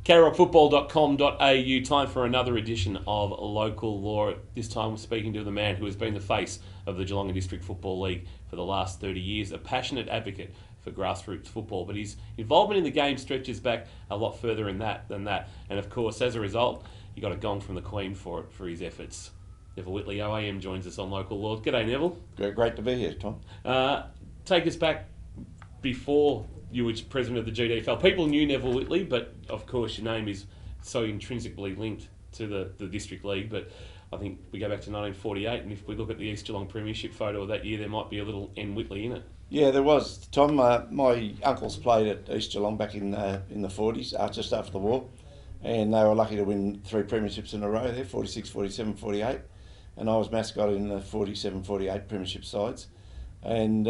KRockFootball.com.au, time for another edition of Local Law. This time we're speaking to the man who has been the face of the Geelong District Football League for the last 30 years, a passionate advocate for grassroots football, but his involvement in the game stretches back a lot further than that. And of course, as a result, he got a gong from the Queen for his efforts. Neville Whitley OAM joins us on Local Law. G'day, Neville. Great to be here, Tom. Take us back before you were president of the GDFL. People knew Neville Whitley, but of course your name is so intrinsically linked to the District League. But I think we go back to 1948, and if we look at the East Geelong Premiership photo of that year, there might be a little N. Whitley in it. Yeah, there was, Tom. My uncles played at East Geelong back in the 40s, just after the war, and they were lucky to win 3 premierships in a row there, 46, 47, 48, and I was mascot in the 47, 48 premiership sides. And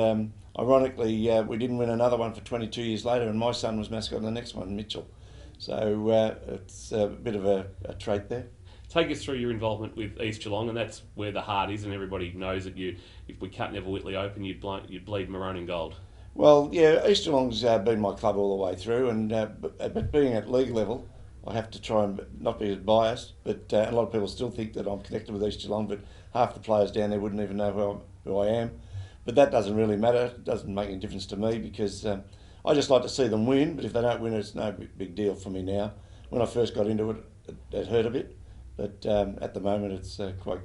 ironically, we didn't win another one for 22 years later, and my son was mascot in the next one, Mitchell. So it's a bit of a trait there. Take us through your involvement with East Geelong, and that's where the heart is, and everybody knows that if we cut Neville Whitley open, you'd bleed maroon and gold. Well, yeah, East Geelong's been my club all the way through, and but being at league level, I have to try and not be as biased, but a lot of people still think that I'm connected with East Geelong, but half the players down there wouldn't even know who I am. But that doesn't really matter. It doesn't make any difference to me because I just like to see them win. But if they don't win, it's no big deal for me now. When I first got into it, it hurt a bit. But at the moment, it's quite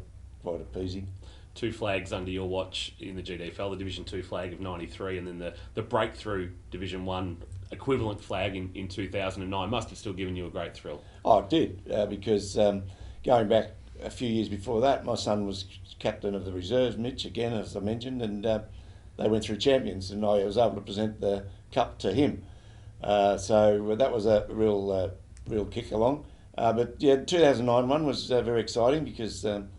appeasing. 2 flags under your watch in the GDFL, the Division 2 flag of 93, and then the breakthrough Division 1 equivalent flag in 2009 must have still given you a great thrill. Oh, it did, because going back a few years before that, my son was captain of the reserves, Mitch, again, as I mentioned, and they went through champions, and I was able to present the cup to him. So that was a real kick along. But yeah, 2009 one was very exciting because, and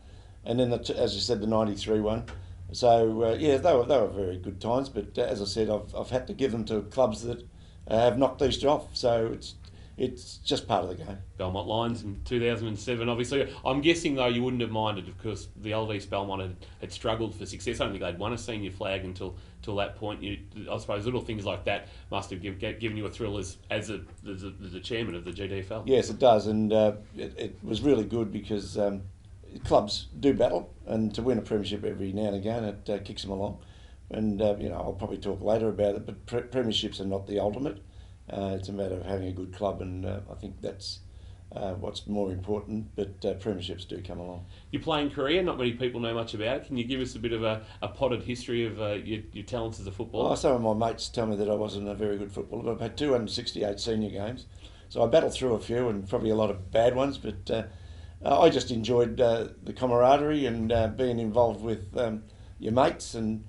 then as you said, the 93 one. So yeah, they were very good times. But as I said, I've had to give them to clubs that have knocked East off. So it's just part of the game. Belmont Lions in 2007, obviously. I'm guessing, though, you wouldn't have minded because the old East Belmont had struggled for success. I don't think they'd won a senior flag until that point. I suppose little things like that must have given you a thrill as the chairman of the GDFL. Yes, it does, and it was really good because clubs do battle, and to win a premiership every now and again, it kicks them along. And I'll probably talk later about it, but premierships are not the ultimate. It's a matter of having a good club, and I think that's what's more important, but premierships do come along. Your playing career, not many people know much about it. Can you give us a bit of a potted history of your talents as a footballer? Oh, some of my mates tell me that I wasn't a very good footballer, but I've had 268 senior games, so I battled through a few and probably a lot of bad ones, but I just enjoyed the camaraderie and being involved with your mates, and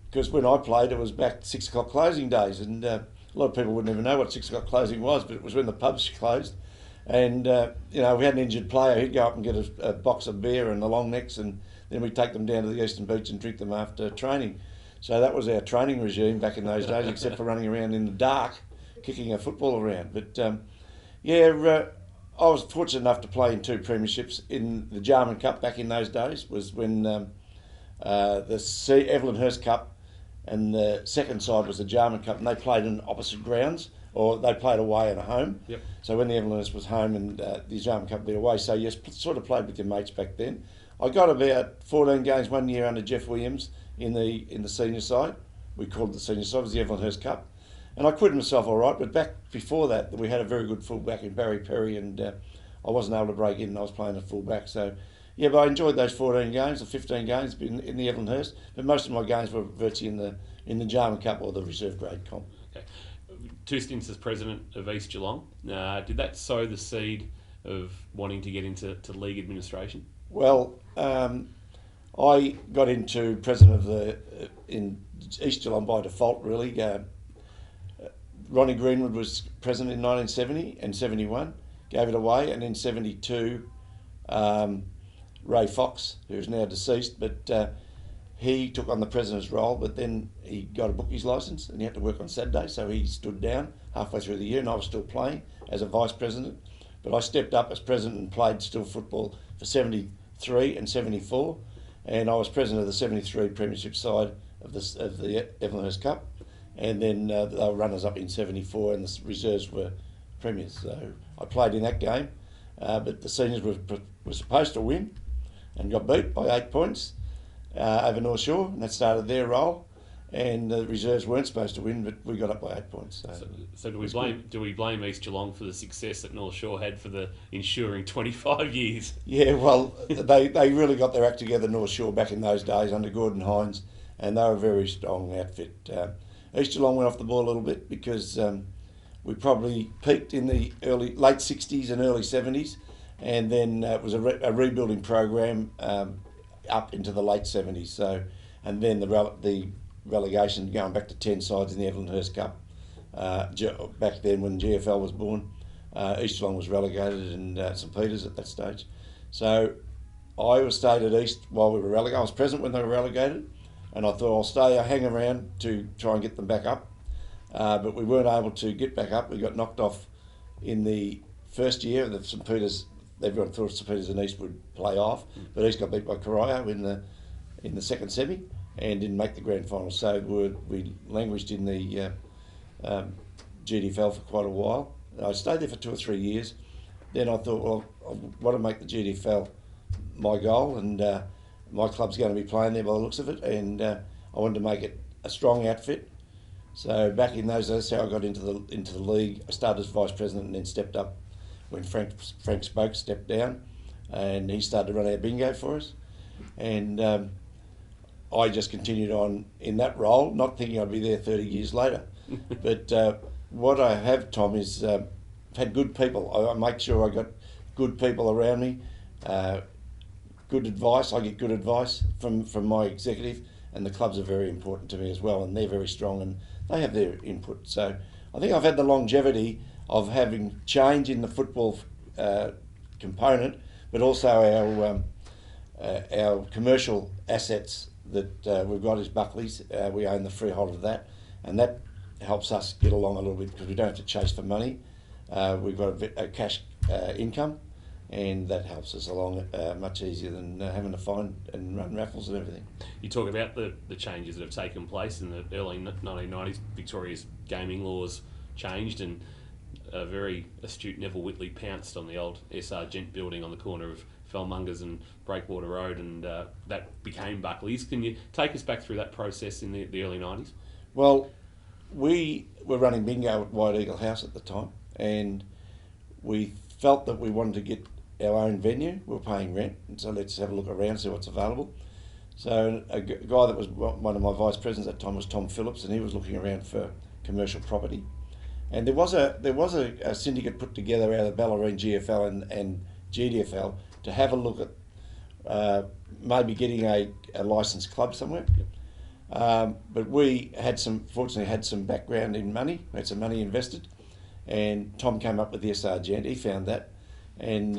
because when I played it was back 6 o'clock closing days, and a lot of people wouldn't even know what 6 o'clock closing was, but it was when the pubs closed. And, we had an injured player, he'd go up and get a box of beer and the long necks, and then we'd take them down to the Eastern Beach and drink them after training. So that was our training regime back in those days, except for running around in the dark, kicking a football around. But, I was fortunate enough to play in 2 premierships. In the Jarman Cup back in those days was when the Evelyn Hurst Cup, and the second side was the Jarman Cup, and they played in opposite grounds, or they played away and a home. Yep. So when the Evelyn Hurst was home and the Jarman Cup would be away, so you sort of played with your mates back then. I got about 14 games one year under Jeff Williams in the senior side. We called it the senior side, it was the Evelyn Hurst Cup. And I quitted myself all right, but back before that, we had a very good fullback in Barry Perry, and I wasn't able to break in, and I was playing a fullback. So, yeah, but I enjoyed those 14 games, or 15 games in the Evelyn Hurst, but most of my games were virtually in the Jarman Cup or the reserve grade comp. Okay. 2 stints as president of East Geelong. Did that sow the seed of wanting to get into league administration? Well, I got into president in East Geelong by default, really. Ronnie Greenwood was president in 1970 and 71, gave it away, and in 72, Ray Fox, who is now deceased, but he took on the president's role, but then he got a bookies licence and he had to work on Saturday, so he stood down halfway through the year, and I was still playing as a vice president. But I stepped up as president and played still football for 73 and 74, and I was president of the 73 premiership side of the Evelyn Hurst Cup, and then they were runners up in 74, and the reserves were premiers. So I played in that game, but the seniors were supposed to win and got beat by 8 points over North Shore, and that started their role. And the reserves weren't supposed to win, but we got up by 8 points. So do we blame East Geelong for the success that North Shore had for the ensuing 25 years? Yeah, well, they really got their act together, North Shore, back in those days under Gordon Hines, and they were a very strong outfit. East Geelong went off the ball a little bit because we probably peaked in the late 60s and early 70s, and then it was a rebuilding program up into the late 70s. So, and then the relegation going back to 10 sides in the Evelyn Hurst Cup. Back then when GFL was born, East Geelong was relegated and St Peters at that stage. So I stayed at East while we were relegated. I was present when they were relegated, and I thought I'll hang around to try and get them back up. But we weren't able to get back up. We got knocked off in the first year. The St Peters, everyone thought St Peters and East would play off, but East got beat by Corio in the second semi and didn't make the grand final. So we languished in the GDFL for quite a while. I stayed there for 2 or 3 years. Then I thought, well, I want to make the GDFL my goal, and my club's going to be playing there by the looks of it, and I wanted to make it a strong outfit. So back in those days, that's how I got into the league. I started as vice president and then stepped up when Frank Spoke stepped down, and he started to run our bingo for us. And I just continued on in that role, not thinking I'd be there 30 years later. But what I have, Tom, is had good people. I make sure I got good people around me, good advice. I get good advice from my executive, and the clubs are very important to me as well, and they're very strong and they have their input. So I think I've had the longevity of having change in the football component, but also our commercial assets that we've got is Buckley's. We own the freehold of that, and that helps us get along a little bit because we don't have to chase for money. We've got a cash income, and that helps us along much easier than having to find and run raffles and everything. You talk about the changes that have taken place in the early 1990s. Victoria's gaming laws changed, and a very astute Neville Whitley pounced on the old SR Gent building on the corner of Fellmongers and Breakwater Road, and that became Buckley's. Can you take us back through that process in the early 90s? Well, we were running bingo at White Eagle House at the time, and we felt that we wanted to get our own venue. We were paying rent, and so let's have a look around, see what's available. So a guy that was one of my vice presidents at the time was Tom Phillips, and he was looking around for commercial property. And there was a syndicate put together out of Ballerine GFL and GDFL to have a look at maybe getting a licensed club somewhere. Yep. But we fortunately had some background in money. We had some money invested, and Tom came up with the SR Gent. He found that, and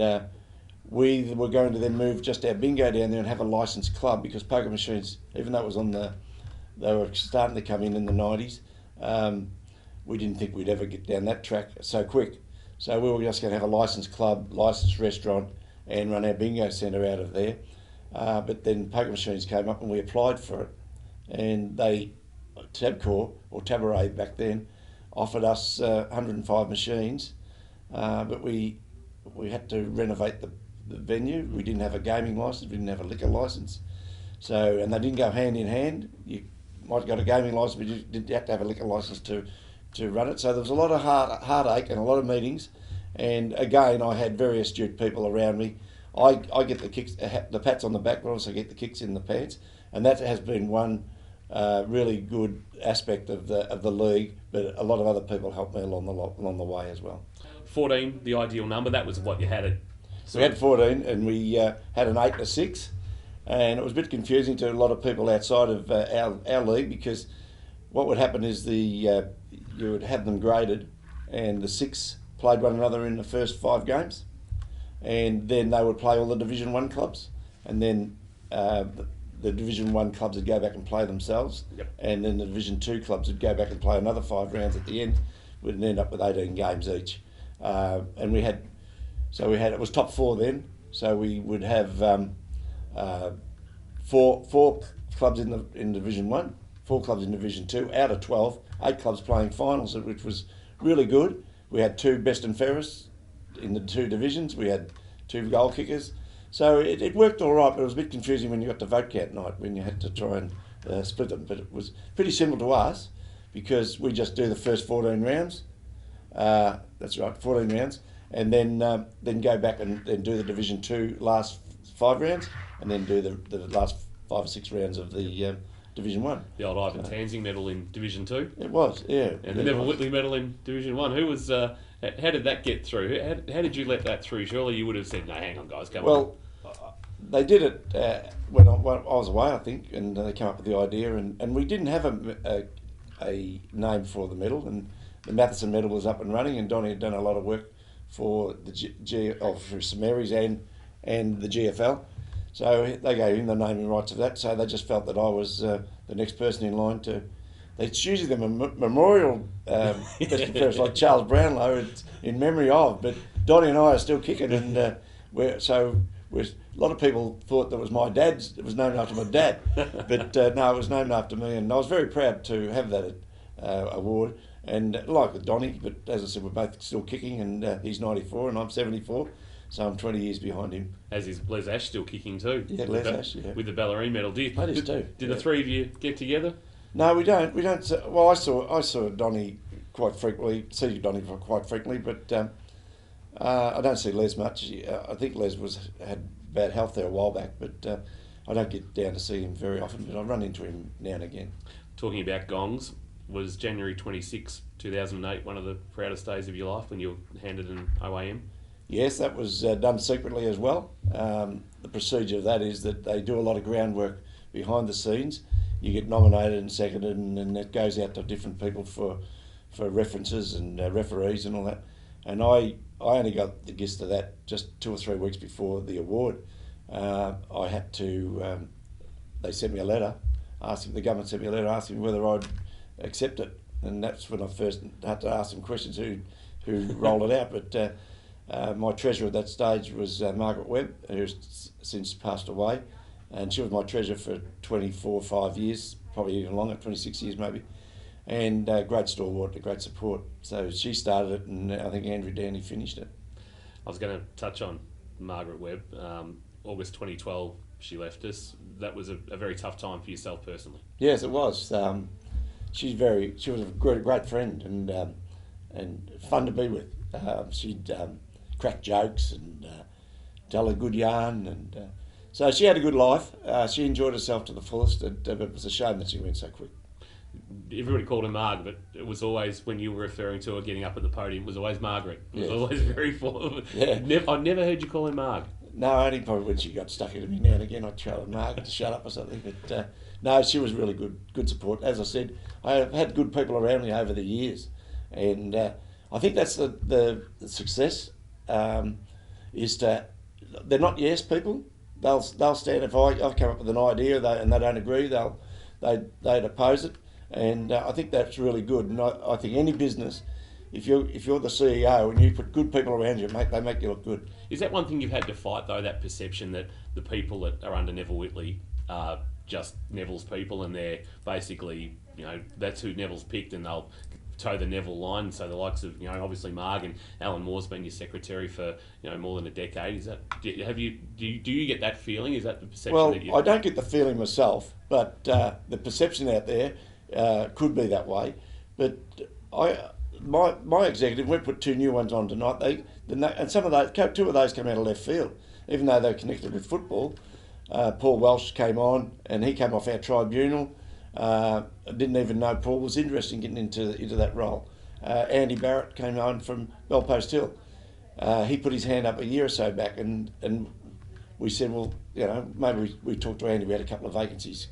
we were going to then move just our bingo down there and have a licensed club, because poker machines, even though it was they were starting to come in the 90s, we didn't think we'd ever get down that track so quick. So we were just going to have a licensed club, licensed restaurant, and run our bingo centre out of there. But then poker machines came up and we applied for it, and Tabcorp, or Tabaret back then, offered us 105 machines, but we had to renovate the venue. We didn't have a gaming licence, we didn't have a liquor licence, and they didn't go hand in hand. You might have got a gaming licence, but you had to have a liquor licence to run it. So there was a lot of heartache and a lot of meetings, and again, I had very astute people around me. I get the kicks, the pats on the back, but also get the kicks in the pants, and that has been one really good aspect of the league. But a lot of other people helped me along the way as well. 14, the ideal number. That was what you had it. So we had 14, and we had an 8 and a 6, and it was a bit confusing to a lot of people outside of our league, because what would happen is you would have them graded, and the 6 played one another in the first 5 games, and then they would play all the Division 1 clubs, and then the Division 1 clubs would go back and play themselves. Yep. And then the Division 2 clubs would go back and play another 5 rounds at the end. We'd end up with 18 games each. And it was top 4 then, so we would have 4 clubs in Division 1, 4 clubs in Division 2, out of 12, 8 clubs playing finals, which was really good. we had 2 best and fairest in the 2 divisions. We had 2 goal kickers. So it worked all right, but it was a bit confusing when you got to vote count night, when you had to try and split them. But it was pretty simple to us, because we just do the first 14 rounds. That's right, 14 rounds, and then go back and then do the Division 2 last 5 rounds, and then do the last 5 or 6 rounds of the Division 1. The old Ivan Tansing medal in Division 2. It was, yeah. And the Neville Whitley medal in Division 1. Who was? How did that get through? How did you let that through? Surely you would have said, no, hang on, guys, come on. Well, they did it when I was away, I think, and they came up with the idea, and we didn't have a name for the medal, and the Matheson medal was up and running, and Donnie had done a lot of work for the for St Mary's and the GFL, so they gave him the naming rights of that. So they just felt that I was the next person in line to. It's usually the memorial best and fairest, like Charles Brownlow, it's in memory of, but Donnie and I are still kicking, and a lot of people thought that was my dad's. It was named after my dad, but no, it was named after me, and I was very proud to have that award. And like with Donnie, but as I said, we're both still kicking, and he's 94 and I'm 74, so I'm 20 years behind him. As is Les Ash still kicking too. Yeah, Les Ash, yeah. With the Ballerine medal. Did the 3 of you get together? No, we don't. Well, I saw Donnie quite frequently, quite frequently, but I don't see Les much. I think Les had bad health there a while back, but I don't get down to see him very often, but I run into him now and again. Talking about gongs, was January 26, 2008 one of the proudest days of your life when you were handed an OAM? Yes, that was done secretly as well. The procedure of that is that they do a lot of groundwork behind the scenes. You get nominated and seconded, and it goes out to different people for references and referees and all that. And I only got the gist of that just 2 or 3 weeks before the award. I had to. They sent me a letter. The government sent me a letter asking whether I'd accept it, and that's when I first had to ask them questions who rolled it out. But my treasurer at that stage was Margaret Webb, who's since passed away, and she was my treasurer for 5 years, probably even longer, 26 years maybe, and great stalwart, a great support. So she started it, and I think Andrew Downey finished it. I was going to touch on Margaret Webb. August 2012, she left us. That was a very tough time for yourself personally. Yes, it was. She was a great friend and fun to be with. She'd crack jokes and tell a good yarn, and so she had a good life. She enjoyed herself to the fullest, but it was a shame that she went so quick. Everybody called her Marg, but it was always, when you were referring to her getting up at the podium, it was always Margaret. It was always very full. Yeah. I never heard you call her Marg. No, only probably when she got stuck into me now and again, I'd tell her Margaret to shut up or something. But no, she was really good support. As I said, I have had good people around me over the years, and I think that's the success. Is to, they're not yes people. They'll stand if I've come up with an idea and they don't agree. They'd oppose it, and I think that's really good. And I think any business, if you're the CEO and you put good people around you, they make you look good. Is that one thing you've had to fight though? That perception that the people that are under Neville Whitley are just Neville's people, and they're basically, that's who Neville's picked, and they'll toe the Neville line. So the likes of, obviously Marg and Alan Moore's been your secretary for, more than a decade. Is that, do you get that feeling? Is that the perception that you... I don't get the feeling myself, but the perception out there could be that way. But my executive, we put 2 new ones on tonight. And some of those, 2 of those came out of left field, even though they're connected with football. Paul Welsh came on, and he came off our tribunal. I didn't even know Paul was interested in getting into that role. Andy Barrett came on from Bellpost Hill. He put his hand up a year or so back, and we said, well, maybe we talked to Andy. We had a couple of vacancies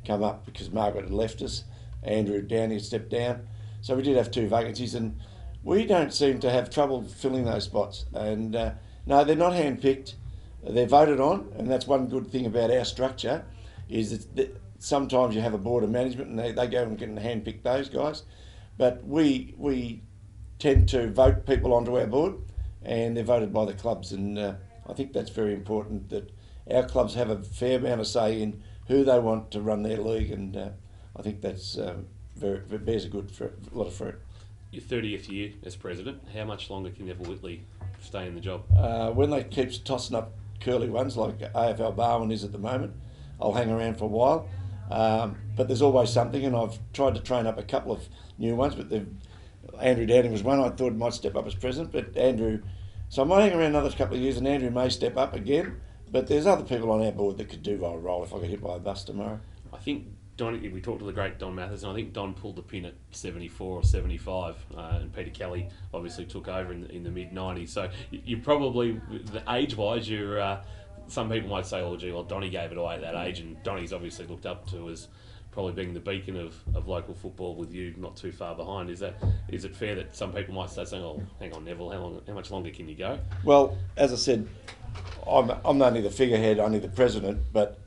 come up because Margaret had left us. Andrew Downey had stepped down. So we did have 2 vacancies, and we don't seem to have trouble filling those spots. And no, they're not hand-picked. They're voted on, and that's one good thing about our structure, is that sometimes you have a board of management and they go and get and hand-pick those guys. But we tend to vote people onto our board, and they're voted by the clubs. And I think that's very important, that our clubs have a fair amount of say in who they want to run their league, and I think that's bears a lot of fruit. Your 30th year as president. How much longer can Neville Whitley stay in the job? When they keep tossing up curly ones like AFL Barwon is at the moment, I'll hang around for a while. But there's always something, and I've tried to train up a couple of new ones, but Andrew Downing was one I thought might step up as president, but Andrew... So I might hang around another couple of years and Andrew may step up again, but there's other people on our board that could do a role if I get hit by a bus tomorrow. I think we talked to the great Don Mathers, and I think Don pulled the pin at 74 or 75, and Peter Kelly obviously took over in the mid-90s. So you probably, age-wise, you're... some people might say, oh, gee, well, Donny gave it away at that age, and Donny's obviously looked up to as probably being the beacon of local football with you not too far behind. Is it fair that some people might start saying, oh, hang on, Neville, how much longer can you go? Well, as I said, I'm only the figurehead, only the president, but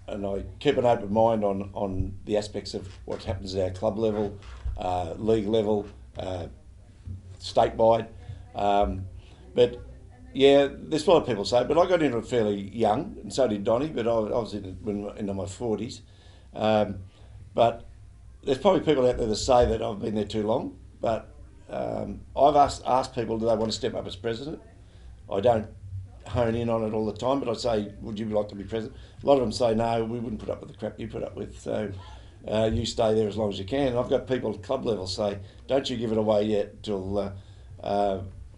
and I keep an open mind on the aspects of what happens at our club level, league level, statewide. But yeah, there's a lot of people say, but I got into it fairly young, and so did Donny, but I was into my 40s. But there's probably people out there that say that I've been there too long, but I've asked people, do they want to step up as president? I don't hone in on it all the time, but I say, would you like to be president? A lot of them say, no, we wouldn't put up with the crap you put up with, so you stay there as long as you can. And I've got people at club level say, don't you give it away yet till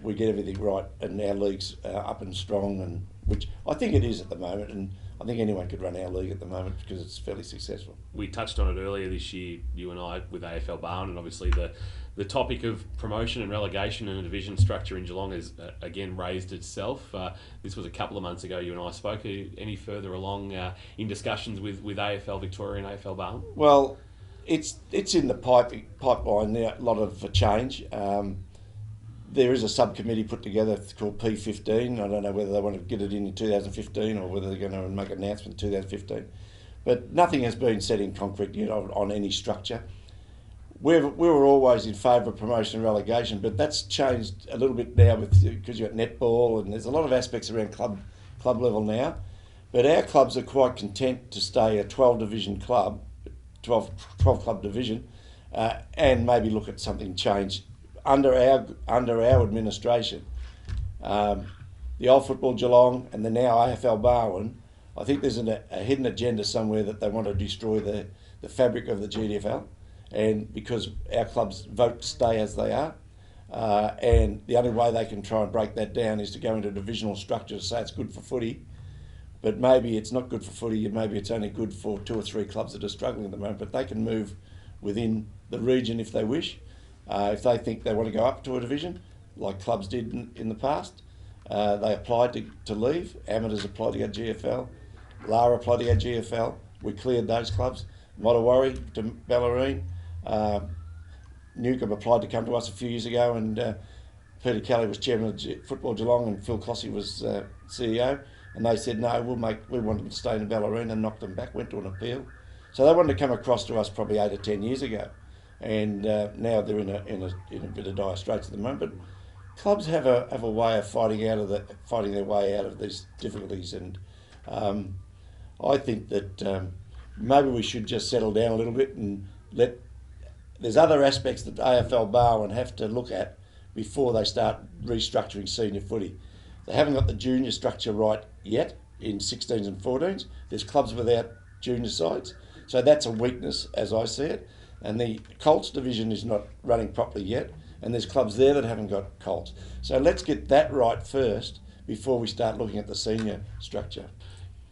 we get everything right and our league's up and strong, and which I think it is at the moment, and I think anyone could run our league at the moment because it's fairly successful. We touched on it earlier this year, you and I, with AFL Barn, and obviously the topic of promotion and relegation and a division structure in Geelong has again raised itself. This was a couple of months ago you and I spoke. Are you any further along in discussions with AFL Victoria and AFL Barn? Well, it's in the pipeline now, a lot of change. There is a subcommittee put together called P15. I don't know whether they want to get it in 2015 or whether they're going to make an announcement in 2015. But nothing has been set in concrete yet on any structure. We were always in favour of promotion and relegation, but that's changed a little bit now because you've got netball and there's a lot of aspects around club level now. But our clubs are quite content to stay a 12 club division, and maybe look at something change under our administration. The old Football Geelong and the now AFL Barwon, I think there's a hidden agenda somewhere that they want to destroy the fabric of the GDFL, and because our clubs vote to stay as they are, and the only way they can try and break that down is to go into divisional structure to say it's good for footy, but maybe it's not good for footy, maybe it's only good for 2 or 3 clubs that are struggling at the moment, but they can move within the region if they wish. If they think they want to go up to a division, like clubs did in the past, they applied to leave. Amateurs applied to go GFL. Lara applied to go GFL. We cleared those clubs. Mottawarri to Ballerine. Newcombe applied to come to us a few years ago, and Peter Kelly was chairman of Football Geelong and Phil Cossey was CEO. And they said, no, we want them to stay in Ballerine, and knocked them back, went to an appeal. So they wanted to come across to us probably 8 or 10 years ago. And now they're in a bit of dire straits at the moment. But clubs have a way of fighting their way out of these difficulties, and I think that maybe we should just settle down a little bit and there's other aspects that AFL Barwon have to look at before they start restructuring senior footy. They haven't got the junior structure right yet in 16s and 14s. There's clubs without junior sides, so that's a weakness as I see it. And the Colts division is not running properly yet, and there's clubs there that haven't got Colts. So let's get that right first before we start looking at the senior structure.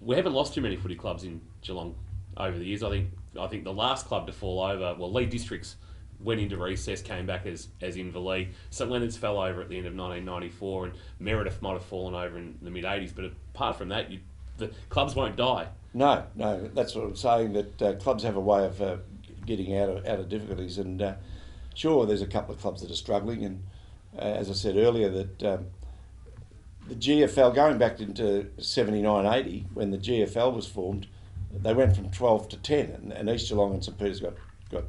We haven't lost too many footy clubs in Geelong over the years. I think the last club to fall over, well, Leigh Districts went into recess, came back as Inverleigh. St Leonard's fell over at the end of 1994, and Meredith might have fallen over in the mid-80s. But apart from that, the clubs won't die. No, that's what I'm saying, that clubs have a way of getting out of difficulties, and sure, there's a couple of clubs that are struggling, and as I said earlier, that the GFL, going back into 79-80, when the GFL was formed, they went from 12 to 10, and East Geelong and St Peter's got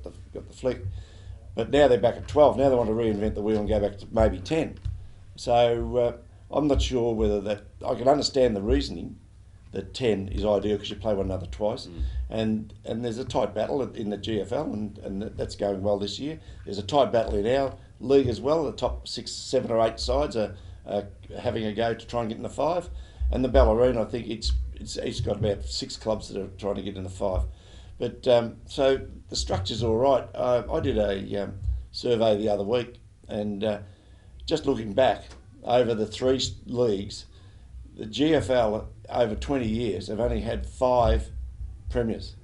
the flick, but now they're back at 12. Now they want to reinvent the wheel and go back to maybe 10. So I'm not sure whether that, I can understand the reasoning, the 10 is ideal because you play one another twice. And there's a tight battle in the GFL, and that's going well this year. There's a tight battle in our league as well. The top 6, 7 or 8 sides are having a go to try and get in the 5. And the Ballerine, I think it's got about 6 clubs that are trying to get in the 5. But so the structure's all right. I did a survey the other week, and just looking back over the 3 leagues, the GFL over 20 years have only had 5 premiers.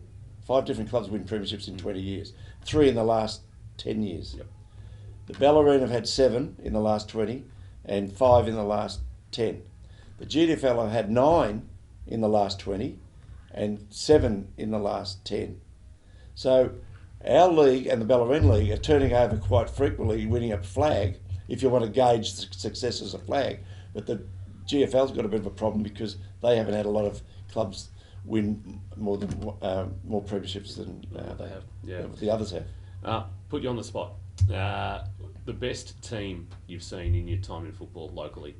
5 different clubs win premierships in 20 years. 3 in the last 10 years. Yep. The Ballerine have had 7 in the last 20 and 5 in the last 10. The GDFL have had 9 in the last 20 and 7 in the last 10. So our league and the Ballerine League are turning over quite frequently, winning a flag, if you want to gauge the success as a flag. But the GFL's got a bit of a problem because they haven't had a lot of clubs win more premierships than they have. Yeah, the others have. Put you on the spot. The best team you've seen in your time in football locally?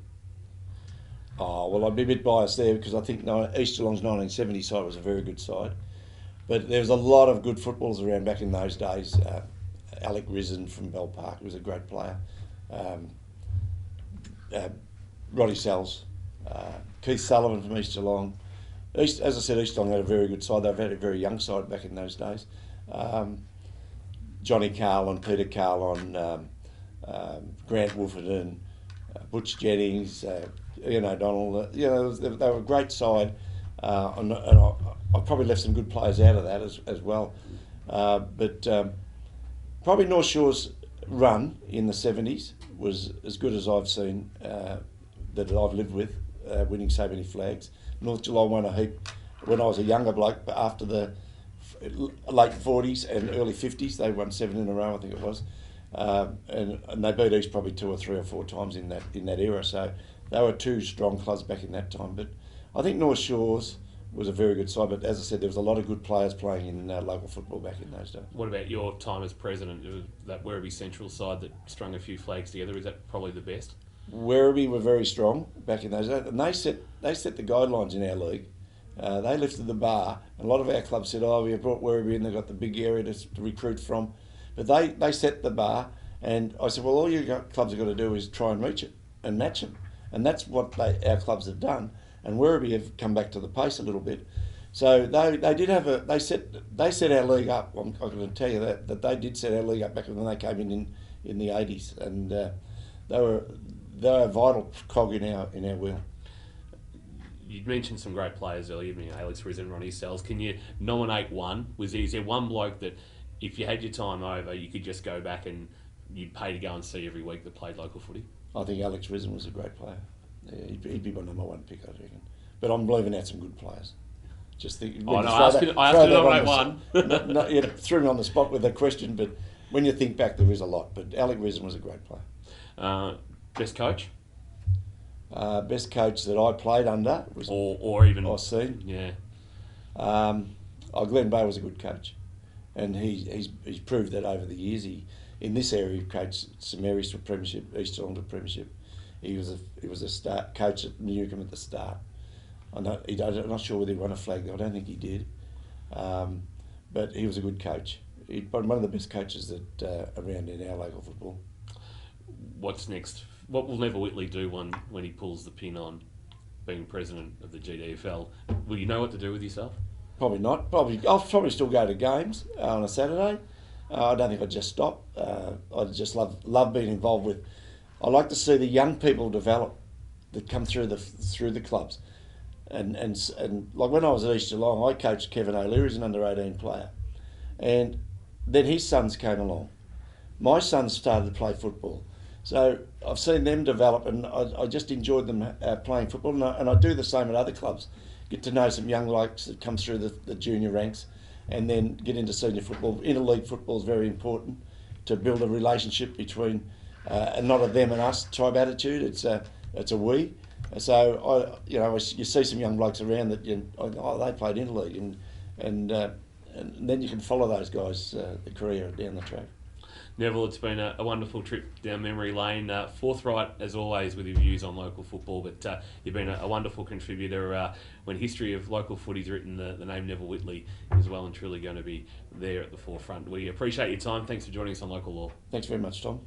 Oh, well, I'd be a bit biased there because I think East Geelong's 1970 side was a very good side. But there was a lot of good footballers around back in those days. Alec Risen from Bell Park was a great player. Roddy Sells, Keith Sullivan from East Geelong. As I said, East Geelong had a very good side. They've had a very young side back in those days. Johnny Carlin, Peter Carlin, Grant Wolferton, Butch Jennings, Ian O'Donnell. They were a great side, and I probably left some good players out of that as well. But probably North Shore's run in the 70s was as good as I've seen that I've lived with, winning so many flags. North Geelong won a heap when I was a younger bloke, but after the late 40s and early 50s, they won 7 in a row, I think it was. And they beat East probably 2 or 3 or 4 times in that era. So they were 2 strong clubs back in that time. But I think North Shores was a very good side. But as I said, there was a lot of good players playing in local football back in those days. What about your time as president? That Werribee Central side that strung a few flags together, is that probably the best? Werribee were very strong back in those days, and they set the guidelines in our league. They lifted the bar. And a lot of our clubs said, "Oh, we brought Werribee in. They've got the big area to recruit from." But they set the bar, and I said, "Well, all you clubs have got to do is try and reach it and match them," and that's what our clubs have done. And Werribee have come back to the pace a little bit. So they set our league up. I'm going to tell you that they did set our league up back when they came in the 80s, and they were a vital cog in our wheel. You mentioned some great players earlier, Alex Risen, Ronnie Sells. Can you nominate one? Is there one bloke that, if you had your time over, you could just go back and you'd pay to go and see every week that played local footy? I think Alex Risen was a great player. Yeah, he'd be my number 1 pick, I reckon. But I'm leaving out some good players. Just think. I asked you to nominate one. You threw me on the spot with that question, but when you think back, there is a lot. But Alex Risen was a great player. Best coach? Best coach that I played under was, or even or seen. Yeah. Glenn Bay was a good coach, and he's proved that over the years. In this area, he coached St Mary's to a premiership, East Geelong to a premiership. He was a start coach at Newcombe at the start. I'm not sure whether he won a flag. I don't think he did, but he was a good coach. He's one of the best coaches that around in our local football. What's next? What will Neville Whitley do when he pulls the pin on being president of the GDFL? Will you know what to do with yourself? Probably not. I'll probably still go to games on a Saturday. I don't think I'd just stop. I just love being involved with. I like to see the young people develop that come through the clubs, and like when I was at East Geelong, I coached Kevin O'Leary as an under-18 player, and then his sons came along. My sons started to play football. So I've seen them develop, and I just enjoyed them playing football, and I do the same at other clubs. Get to know some young blokes that come through the junior ranks, and then get into senior football. Interleague football is very important to build a relationship between, and not a them and us type attitude. It's a we. So you see some young blokes around that they played interleague, and then you can follow those guys' the career down the track. Neville, it's been a wonderful trip down memory lane. Forthright, as always, with your views on local football, but you've been a wonderful contributor. When history of local footy's written, the name Neville Whitley is well and truly going to be there at the forefront. We appreciate your time. Thanks for joining us on Local Law. Thanks very much, Tom.